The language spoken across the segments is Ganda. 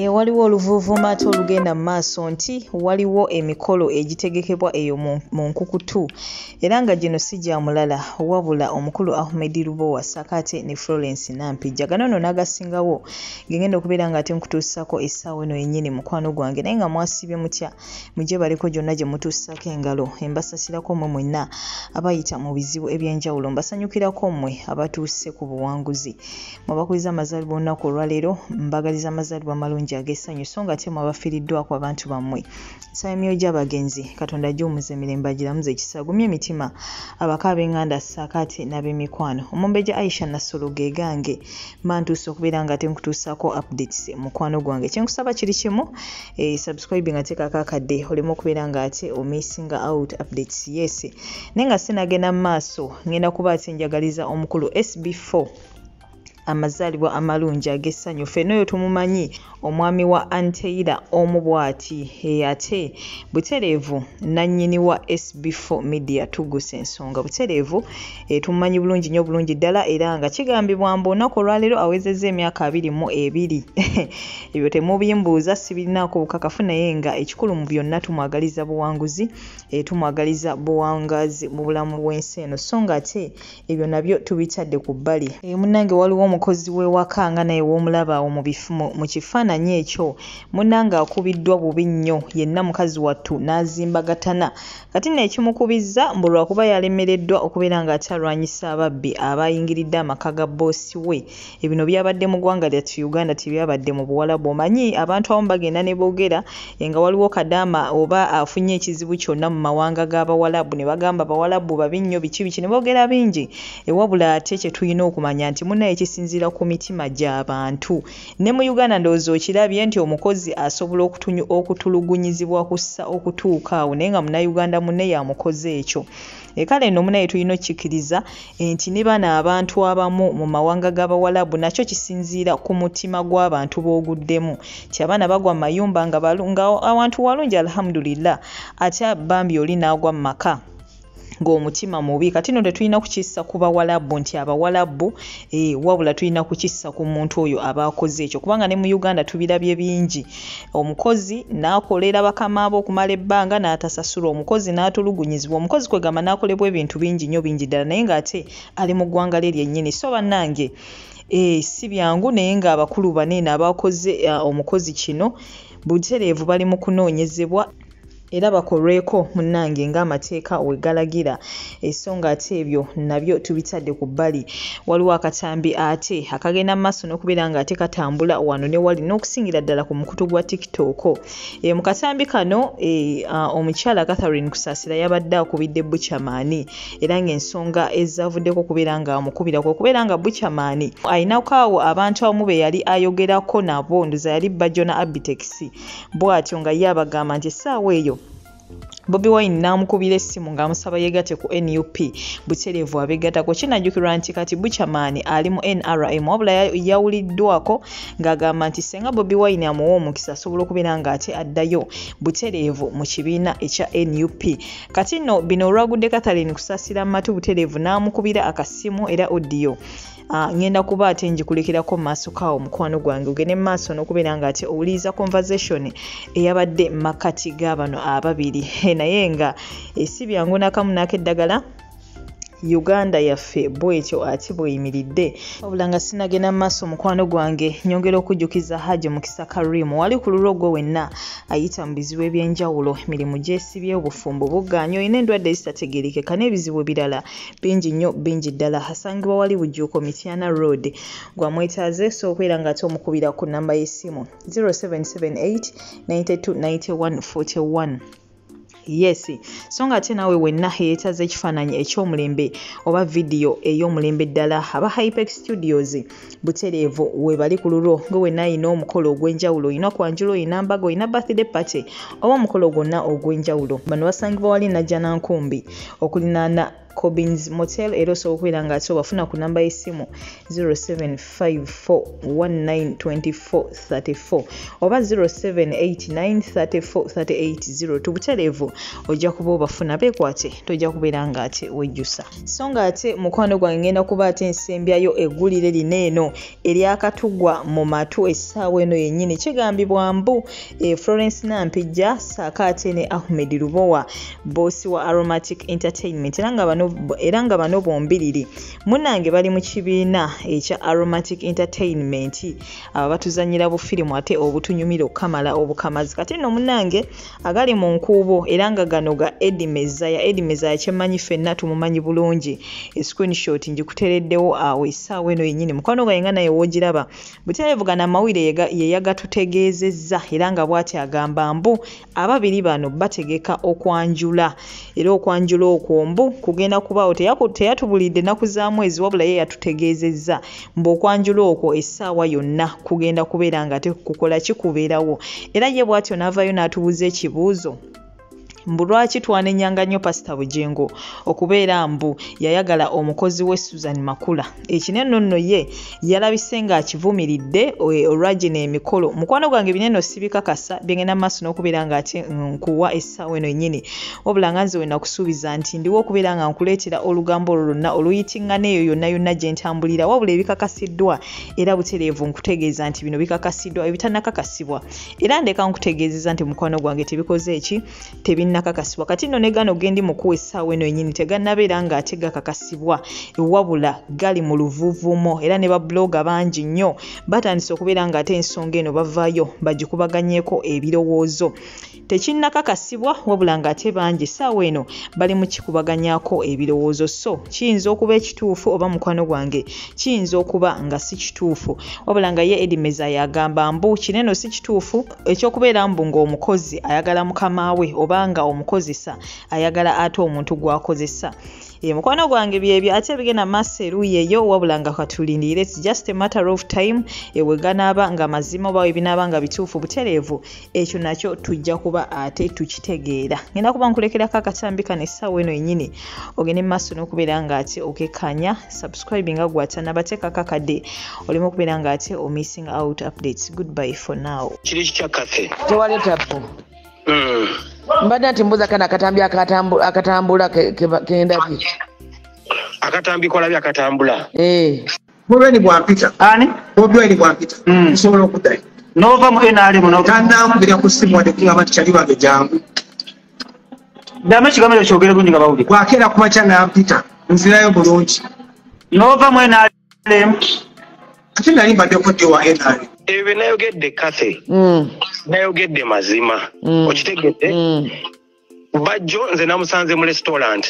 Waliwo oluvuuvuumaate olugenda mu maaso nti waliwo emikolo egitegekebwa eyo mu nkukutu era nga gino si gya mulala wabula omukulu Ahmed Lubowa Sakate ne Florence Nampijja. Gano nno n'agasingawo gengenda okubeera nga ate nkutuusako essaawa eno yennyini mukwano gwange naye nga mwasibye mutya mujje baliko gyonna gye mutuusako engalo embasasirako mmwe mwenna abayita mu bizibu eby'enjawulo mbasanyukirako mmwe abatuuse ku buwanguzi mwabakuriza amazaalibwa olunaku olwaleero mbagaliza amazaalibwa amalungi ag'essanyu so nga ate mwabafiiriddwako abantu bammwe nsaba emyoyo gy'abagenzi Katonda gy'omuze emirembe agiramuze ekisagumye emitima abaka ab'enganda Sakate n'ab'emikwano Omumbejja Aisha Nassolo ge gange mbantuuse okubeera nga ate nkutuusaako updates mukwano gwange kyenkusaba kiri kimu subscribe nga teekako akadde oleme okubeera nga ate missing out updates yes naye nga sinagenda mu maaso ngenda kuba ate njagaliza omukulu SB4 amazaalibwa amalungi ag'essanyu ffenna oyo tumumanyi omwami wa Anteira omubwati ate butereevu nannyini wa SB4 media tuguse ensonga butereevu tumumanyi bulungi nnyo bulungi ddala era nga kigambibwa mbu olunaku olwaleero awezezza emyaka 22 ebyo temubimbuuza sibirinaako bukakafu naye nga ekikulu mu byonna tumwagaliza buwanguzi tumwagaliza buwangazi mu bulamu bw'ensi eno so nga ate ebyo nabyo tubitadde ku bbali munnange waliwo omukozi w'ewaka nga naye w'omulaba awo mu kifaananyi ekyo munnange akubiddwa bubi nnyo yenna mukazi wattu n'azimbagatana kati n'ekimukubizza mbu lwakuba yalemereddwa okubeera nga ate alwanyisa ababbi abayingiridde amaka ga boosi we ebino byabadde mu ggwanga lyattu Uganda tebyabadde mu Buwalabu omanyi abantu abamu bagenda ne boogera nga waliwo Kadaama oba afunye ekizibu kyonna mu mawanga g'Abawalabu ne bagamba Abawalabu babi nnyo biki ne boogera bingi wabula ate kye tulina okumanya nti munnaye ekisinziira ku mitima gy'abantu ne mu Uganda ndowooza okirabye nti omukozi asobola okutulugunyizibwa kussa okutuuka awo naye nga munnayuganda munne yamukoze ekyo kale nno munaye tulina okkikiriza nti ne bana abantu abamu mu mawanga g'Abawalabu nakyo kisinziira ku mutima gw'abantu b'oguddemu ti abaana bagwa mu mayumba nga awantu walungi alhamdulillah ate bambi oli n'agwa mu maka ng'omutima mubi kati nno tetulina kukissa ku Bawalabu nti Abawalabu wabula tulina kukissa ku muntu oyo abaakoze ekyo kubanga ne mu Uganda tubirabye bingi omukozi n'akolera bakama abo okumala ebbanga n'atasasula omukozi n'atulugunyizibwa omukozi kwegamba n'akolebwa ebintu bingi nnyo bingi ddala naye ng'ate ali mu ggwanga lye lyennyini so bannange si byangu naye ng'abakulu baneeno abakoze omukozi kino butereevu bali mu kunoonyezebwa era bakolweko munnange ng'amateeka we galagira esonga ate ebyo nabyo tubitadde ku bbali waliwo akatambi ate akagenda mu maaso n'okubeera nga ate katambula wano ne wali n'okusingira ddala ku mukutu gwa TikTok mu katambi kano omukyala Catherine Kusaasira yabadde akubidde bukyamaani era ng'ensonga ezaavuddeko okubeera nga amukubirako okubeera nga bukyamaani ayinako awo abantu abamu be yali ayogerako nabo nduza yali Bajona Abitex bw'atyo nga ye abagamba nti essaawa eyo Bobi Wine n'amukubira essimu ng'amusaba yeegate ku NUP butereevu abeegattako kinajjukirwa nti kati bukyamaani ali mu NRM wabula yawuliddwako ng'agamba nti senga Bobi Wine amuwa omukisa asobola okubeera ng'ate addayo butereevu mu kibiina ekya NUP kati nno bino olwagudde Catherine Kusaasira matu butereevu n'amukubira akasimu era audio ngenda kuba ate njikulekirako mu maaso kaawo mukwano gwange ogende mu maaso n'okubeera nga ate owuliriza conversation eyabadde makati g'abano ababiri naye nga si byangu n'akamu n'akeddagala Uganda yaffe bwetyo ati bweyimiridde wabula nga sinagenda mu maaso mukwano gwange nyongera okujjukiza Haji Mukisa Karim wali ku lulwo gwe wenna ayita mu bizibu eby'enjawulo emirimu gyesibye obufumbo buggaanyo olina endwadde ezitategeerekeka n'ebizibu ebirala bingi nnyo bingi ddala asangibwa wali Bujuuko Mityana Road gwamwetaaze so okubeera nga ate omukubira ku nnamba y'essimu 0778 92 91 41 yes so nga ate naawe wenna yeetaze ekifaananyi eky'omulembe oba vidiyo ey'omulembe ddala aba Hypex Studios butereevu we bali ku lulwo nga wenna ayina omukolo ogw'enjawulo oyina Okwanjula oyina mbaga oyina birthday party oba omukolo gwonna ogw'enjawulo bano basangibwa wali Najjanankumbi okulinaana Cobbins Motel era osobola okubeera nga ate obafuna ku namba y'essimu 0754192434 oba 0789343802 butereevu ojja kuba obafuna beekwate tojja kubeera nga ate wejjusa so nga ate mukwano gwange ngenda kuba ate nsembyayo eggulire lineeno eryakatugwa mu matu essaawa eno yennyini kigambibwa mbu Florence Nampijja saaka ate ne Ahmed Lubowa boosi wa Aromatic Entertainment era nga bano bombiriri munnange bali mu kibiina ekya Aromatic Entertainment aba batuzanyira bufirimu ate obutunyumira okukamala obukamazi kati nno munnange agali mu nkuubo era nga gano ga Eddie Mezaya kyemanyi ffenna tumumanyi bulungi screenshot njikutereddewo awo essaawa eno yennyini mukwano gwange nga naye woogiraba butereevu gano amawulire ye yagatutegeezezza era nga bw'ati agamba mbu ababiri bano bategeka okwanjula era okwanjula okwo mbu kugenda kubaawo teyatubulidde ennaku za mwezi wabula ye yatutegeezezza mbu okwanjula okwo essaawa yonna kugenda kubeera nga tekukola kikubeerawo era ye bw'atyo n'avaayo n'atubuuza ekibuuzo mbu lwaki twanenyanga nnyo pasita Bujengo okubeera mbu yayagala omukozi we Susan Makula ekineno nno ye yalabise nga akivumiridde olwagina emikolo mukwano gwange bineno sibikakasa byengenda maaso n'okubeera nga ate nkuwa essaawa eno yennyini wabula nga nze we nakusuubiza nti ndiwo okubeera nga nkuleetera olugambo olwo lwonna oluyitingana eyo yonna yonna gye ntambulira wabula ebikakasiddwa era butereevu nkutegeeza nti bino bikakasiddwa ebitannakakasibwa era ndeka nkutegeezeza nti mukwano gwange tebikoze eki nakakasibwa kati nno ne gano gendi mukuwa essaawa eno yennyini tegannabeera nga ate gakakasibwa wabula gali mu luvuuvuumo era ne babloga bangi nnyo batandise okubeera nga ate ensonga eno bavaayo bagikubaganyeeko ebirowoozo tekinnakakasibwa wabula nga ate bangi essaawa eno bali mu kikubaganyaako ebirowoozo so kiyinza okuba ekituufu oba mukwano gwange kiyinza okuba nga si kituufu wabula nga ye Eddie Mezaya agamba mbu kineno si kituufu ekyokubeera mbu ng'omukozi ayagala mukama we oba nga omukozesa ayagala ate omuntu gwakozesa mukwano gwange byebyo ate bigenda maaso eruuyi eyo wabula nga katulindire it's just a matter of time we ganaaba nga mazima oba ebinaaba nga bituufu butereevu ekyo nakyo tujja kuba ate tukitegeera ngenda kuba nkulekerako akatambi kano essaawa eno yennyini ogende maaso n'okubeera nga ate okekanya subscribe nga gwatanabateeka kakadde olimu okubeera nga ate o missing out updates goodbye for now kiri kikyakafe tewaletapo mbadde nti mbuza kana akatambi akatambula kendabye akatambi kolabye akatambula Bobeni bwampita ani bobeni bwampita nsobola okuddayo nova mu NRM no tandambira ku simu wadde kungamba nti kyali wange jangu dama kigamiro kyogere gunyi nga bawuli bwakeera ku makya nampita nzirayo bulungi nova mu NRM ate nali mbadde kodde wa NRM ebyo nayogedde Kathy nayogedde mazima okitegedde bajjo nze namusanze mu restaurant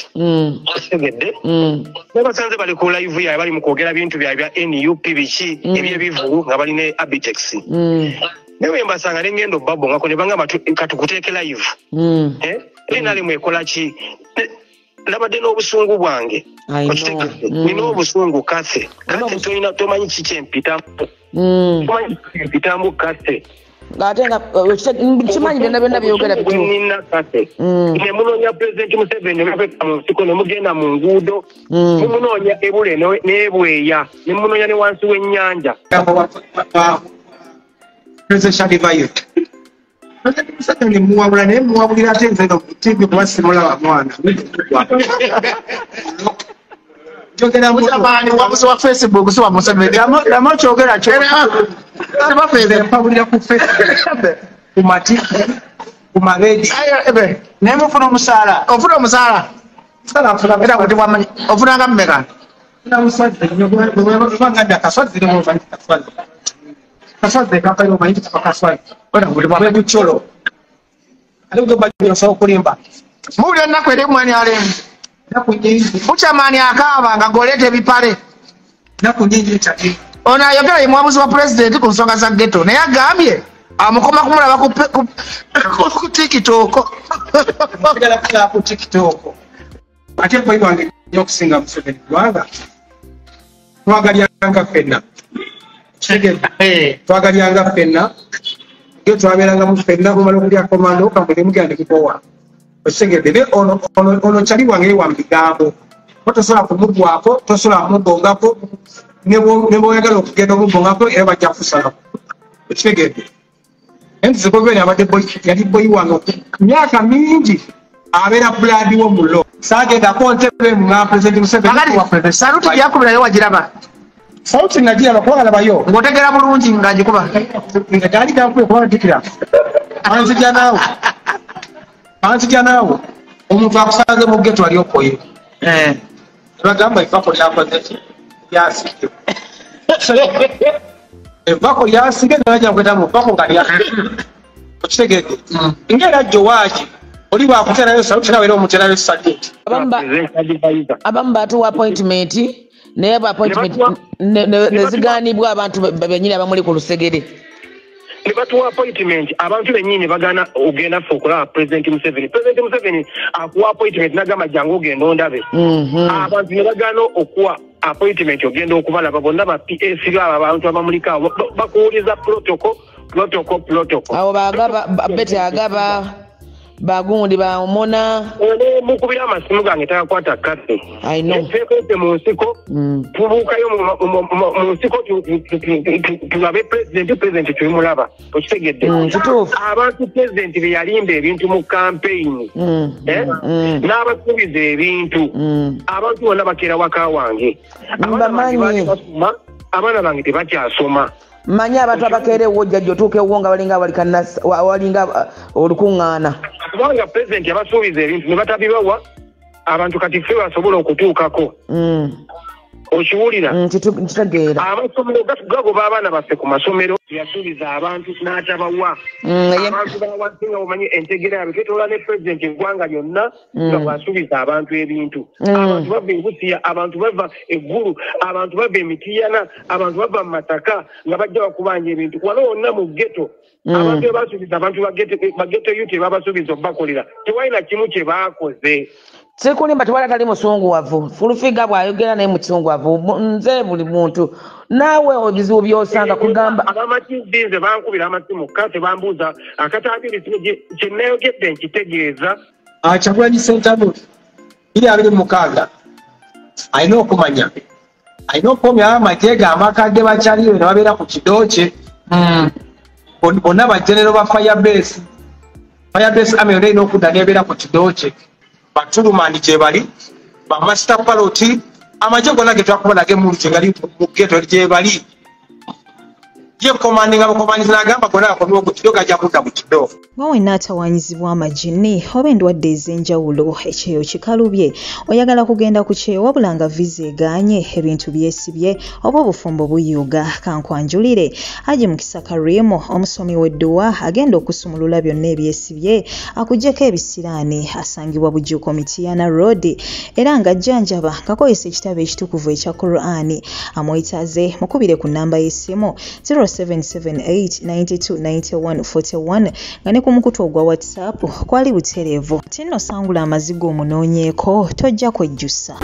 okitegedde nabasanze bali ku live yaye bali mu kwogera bintu bya NUP biki ebyebivu nga bali ne Abitex newe mbasanga ngendo babo ngako ne banga katukuteeke live nali mwekola ki labadde n'obusungu bwange okitegedde nina obusungu Kathy toyina tomanyi kiki empitamu empitamu Kathy ate nga kimanyi byonna byogera nina Kathy ne munoonya President Museveni nebeka mu nsiko ne mugenda mu nguudo mumunoonya ebule n'ebweya ne munoonya ne wansi w'ennyanja Museveni muwabula naye muwabulira ate nze no TV kuba simulaba mwana jogera mutabani wabuso wa Facebook so wa Museveni dama kyogera kyo sema feze mpabulira ku Facebook ku matiki ku maredi ebe ne mufuna omusala ofuna omusala sala funa era kuti wamanyi ofuna nga mmeka na muswadde banganda kaswadde mu vanti kaswadde kaswadde kapayo manyi kaswadde ona kuti baba kucholo ali go bajjo so kulimba muli ennaku eri mwani alemu Buchamani akaaba nga golete bipale nakunyinyi chati ona yogera ye mwabuzi wa president ku nsonga za ghetto naye agambye amukoma kumulaba ku TikTok kugala ku TikTok ate kwa hivyo angejja okusinga Museveni kubanga twagalyanga ffenna twagalyanga ffenna yo twabeeranga mu ffenna kumala okulya komando kamwe mugenda kukowa osegedde ono chali wange wa mbigambo tosobola kumugwako tosobola kumugongako ne bw'oyagala okugenda omugongako era bajja kusalako okitegedde enti zikobeni abadde yali boyi wange myaka mingi abeera buladi wo mulo saagendako ntebe nga pulezidenti Museveni saluti gyakubirayo wagiraba sauti nagiraba kubagalabayo ng'otegera bulungi nga gikuba nga gyali gankube kuba ntikira anzija naawe omuntu akusanze mu geto ali okoye bagamba evako lyakoze lyasige evako lyasige naja kweta mu vako nga okitegedde ngera jjowaaki oli bakuterayo sauti nawe era omuterayo sadeti abamu batuwa appointment naye ba appointment neziganibwa abantu benyini abamuli ku lusegere ne batuwa appointment abantu benyini bagana ogenda fe okulaba President Museveni akuwa appointment nagamba jangu ogenda ondabe abantu ne bagana okuwa appointment ogenda okubalaba bonna ba PAC abo abantu abamulika bakuwuliza protocol awo bagaba bete agaba bagundi baomona mukubira amasimu gange tagakwata kati I know nteekete mu nsiko tubuukayo mu nsiko tulabe pulezidenti tuyimulaba okitegedde kituufu abantu pulezidenti be yalimba ebintu mu kampeyini n'abasuubiza ebintu abantu bonna bakeera waka wange abaana bange tebakyasoma manya abantu abakeerewo jjajja otuukewo nga walinga olukuŋŋaana kubanga pulezidenti yabasuubiza ebintu ne batabibawa abantu kati ffe basobola okutuukako okiwulira kitegeera amasomero gagoba abaana baffe ku masomero yasuubiza abantu n'atabawa abantu bawasinga omanyi entegera yabe twetoola ne pulezidenti eggwanga lyonna nga bwasuubiza abantu ebintu abantu bava engusiya abantu bava eggulu abantu bava emitiyana abantu bava mu masaka nga bajja bakubanja ebintu wano wonna mu geto abantu basuubiza abantu bageto yuti ebabasuubiza obakolera tewalina kimu kye baakoze sikulimba tewali atali musunguwavu fulufiga bw'ayogera naye musunguwavu nze buli muntu naawe ebizibu by'osanga kugamba abamakizi nze bankubira amasimu kate bambuuza akatabiri kye nayogedde nkitegeeza Kyagulanyi Ssentamu 2026 alina okumanya alina okukomyawo amagye ge amakadde bakyaliyo ne babeera ku kidooke bonna bajenero ba firebase army yonna erina okudda nebeera ku kidooke batulumani gye bali bamasita paloti amagye gonna ge twakubona g'emundu gye gali mu geto gye bali ye komandinga bukomanyiza n'agamba gonna gakomyewo ku kido gajja kudda mu kido nga wenna atawaanyizibwa amagini oba endwadde ez'enjawulo ekyeyo kikalubye oyagala kugenda ku kyeyo wabula nga viza egaanye ebintu byesibye oba obufumbo buyuga kankwanjulire Haji Mukisa Karimu omusomi w'edduwa agenda okusumulula byonna ebyesibye akuggyeko ebisiraani asangibwa Bujuuko Mitiyana Road era ng'ajjanjaba ng'akozesa ekitabo ekitukuvu ekya Qur'ani amwetaaze mukubire ku nnamba y'essimu 0778929141 nga ne ku mukutu ogwa WhatsApp kwali butereevu tinno sangula amazigo omunoonyeeko tojja kwejjusa.